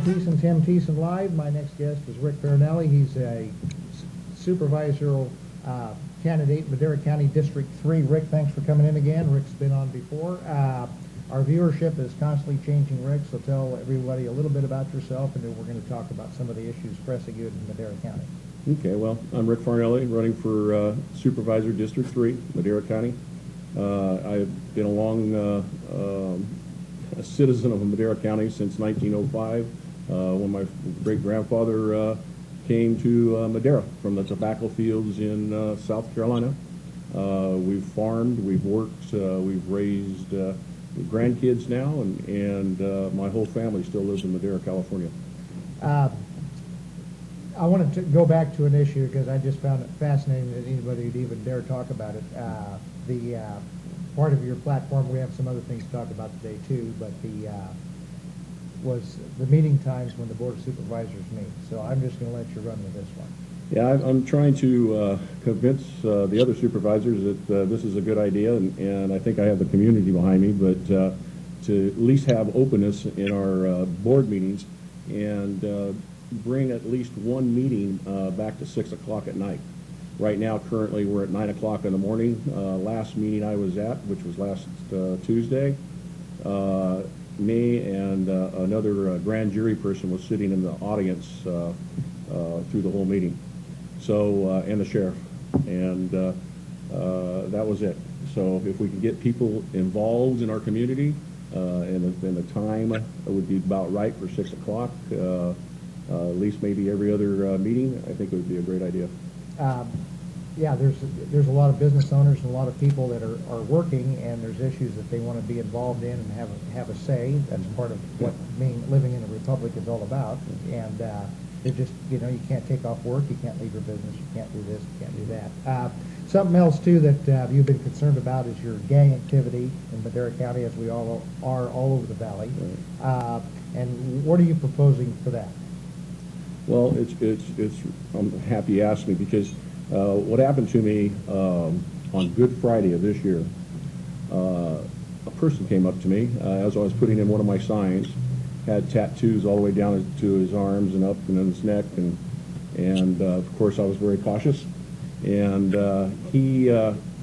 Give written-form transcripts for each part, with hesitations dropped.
Thiessen, Tim Thiessen Live. My next guest is Rick Farinelli. He's a supervisorial candidate, Madera County District 3. Rick, thanks for coming in again. Rick's been on before. Our viewership is constantly changing, Rick, so tell everybody a little bit about yourself, and then we're going to talk about some of the issues pressing you in Madera County. Okay, well, I'm Rick Farinelli, running for Supervisor District 3, Madera County. I've been a citizen of Madera County since 1905, when my great-grandfather came to Madera from the tobacco fields in South Carolina. We've farmed, we've worked, we've raised grandkids now, and my whole family still lives in Madera, California. I wanted to go back to an issue because I just found it fascinating that anybody would even dare talk about it. The part of your platform, we have some other things to talk about today too, but was the meeting times when the Board of Supervisors meet. So I'm just going to let you run with this one. Yeah, I'm trying to convince the other supervisors that this is a good idea, and I think I have the community behind me, but to at least have openness in our board meetings and bring at least one meeting back to 6 o'clock at night. Right now, currently, we're at 9 o'clock in the morning. Last meeting I was at, which was last Tuesday, me and another grand jury person was sitting in the audience through the whole meeting. So, and the sheriff, and that was it. So if we can get people involved in our community, and the time would be about right for 6 o'clock, at least maybe every other meeting, I think it would be a great idea. Yeah, there's a lot of business owners and a lot of people that are working, and there's issues that they want to be involved in and have a say. That's part of what living in a republic is all about. And it just, you can't take off work, you can't leave your business, you can't do this, you can't do that. Something else too that you've been concerned about is your gang activity in Madera County, as we all are all over the valley. And what are you proposing for that? Well, I'm happy you asked me, because what happened to me on Good Friday of this year, a person came up to me as I was putting in one of my signs, had tattoos all the way down to his arms and up and in his neck, and of course I was very cautious, and he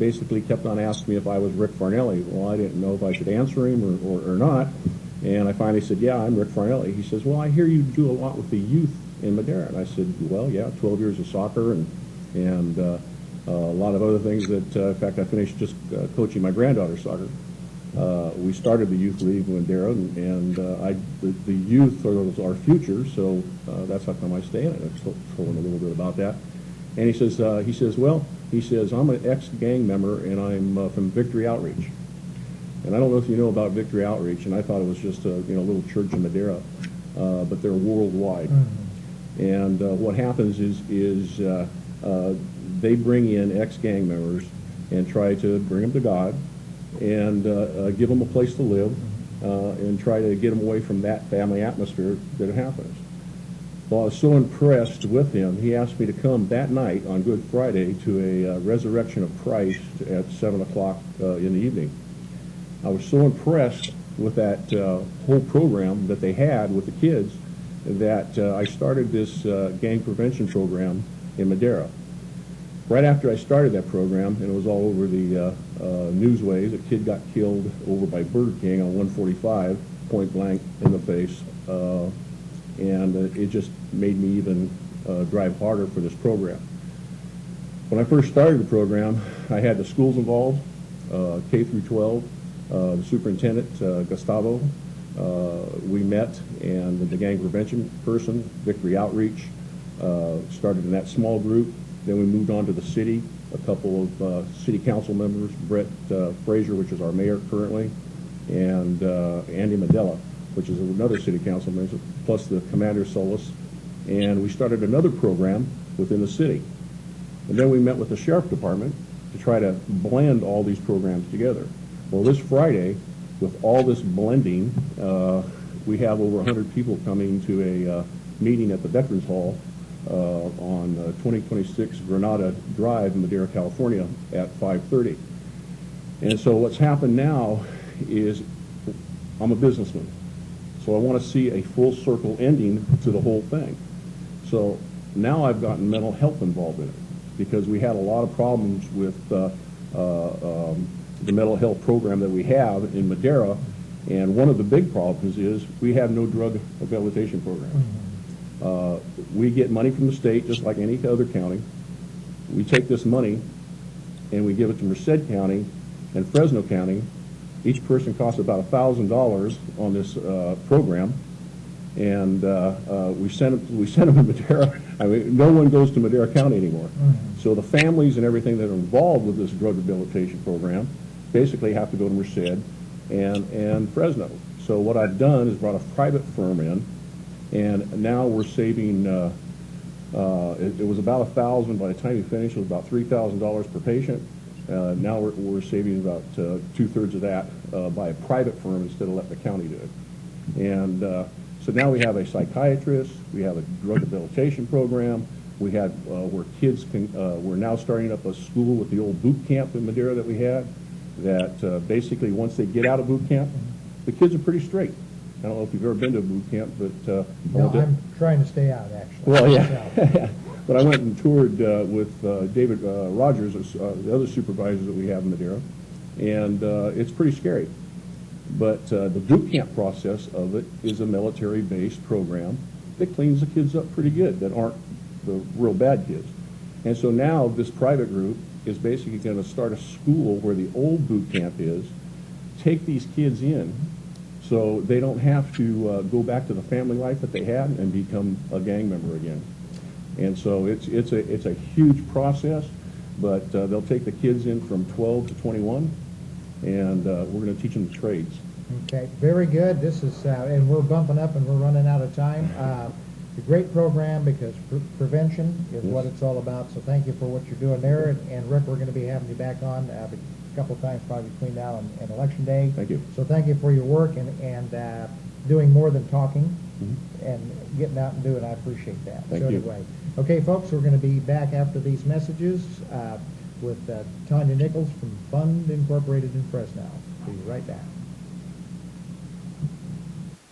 basically kept on asking me if I was Rick Farinelli. Well, I didn't know if I should answer him or not, and I finally said, yeah, I'm Rick Farinelli. He says, well, I hear you do a lot with the youth in Madera. And I said, well, yeah, 12 years of soccer and a lot of other things that, in fact, I finished just coaching my granddaughter's soccer. We started the youth league in Madera, and the youth are our future, so that's how come I stay in it. I told him a little bit about that. And he says, I'm an ex-gang member, and I'm from Victory Outreach. And I don't know if you know about Victory Outreach, and I thought it was just a little church in Madera, but they're worldwide. Mm-hmm. And what happens is they bring in ex-gang members and try to bring them to God and give them a place to live and try to get them away from that family atmosphere that happens. Well, I was so impressed with him, he asked me to come that night on Good Friday to a resurrection of Christ at 7 o'clock in the evening. I was so impressed with that whole program that they had with the kids that I started this gang prevention program in Madera. Right after I started that program, and it was all over the newsways, a kid got killed over by Burger King on 145, point blank in the face, and it just made me even drive harder for this program. When I first started the program, I had the schools involved, K through 12, the superintendent, Gustavo. We met, and the gang prevention person, Victory Outreach, started in that small group. Then we moved on to the city, a couple of city council members, Brett Frazier, which is our mayor currently, and Andy Medella, which is another city council member, plus the Commander Solis. And we started another program within the city. And then we met with the sheriff department to try to blend all these programs together. Well, this Friday, with all this blending, we have over 100 people coming to a meeting at the Veterans Hall on 2026 Granada Drive in Madera, California at 5:30. And so what's happened now is I'm a businessman. So I want to see a full circle ending to the whole thing. So now I've gotten mental health involved in it because we had a lot of problems with the mental health program that we have in Madera. And one of the big problems is we have no drug rehabilitation program. We get money from the state just like any other county. We take this money and we give it to Merced County and Fresno County. Each person costs about $1,000 on this program, and we send them to Madera. I mean, no one goes to Madera County anymore. So the families and everything that are involved with this drug rehabilitation program basically have to go to Merced and Fresno. So what I've done is brought a private firm in, and now we're saving. It was about $1,000 by the time we finished. It was about $3,000 per patient. Now we're saving about 2/3 of that by a private firm instead of letting the county do it. And so now we have a psychiatrist, we have a drug rehabilitation program, we had where kids can, we're now starting up a school with the old boot camp in Madera that we had, that basically once they get out of boot camp, the kids are pretty straight. I don't know if you've ever been to a boot camp, but... no, I'm trying to stay out, actually. Well, yeah. But I went and toured with David Rogers, the other supervisor that we have in Madera, and it's pretty scary. But the boot camp process of it is a military-based program that cleans the kids up pretty good that aren't the real bad kids. And so now this private group is basically going to start a school where the old boot camp is, take these kids in so they don't have to go back to the family life that they had and become a gang member again. And so it's a huge process, but they'll take the kids in from 12 to 21, and we're going to teach them the trades. Okay, very good. This is, and we're bumping up and we're running out of time. A great program because prevention is what it's all about. So thank you for what you're doing there. And Rick, we're going to be having you back on a couple of times probably between now and Election Day. Thank you. So thank you for your work and doing more than talking and getting out and doing it. I appreciate that. Thank so you. Anyway. Okay, folks, we're going to be back after these messages with Tanya Nichols from Fund Incorporated in Fresno. Be right back.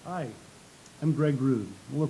Hi, I'm Greg Rude, local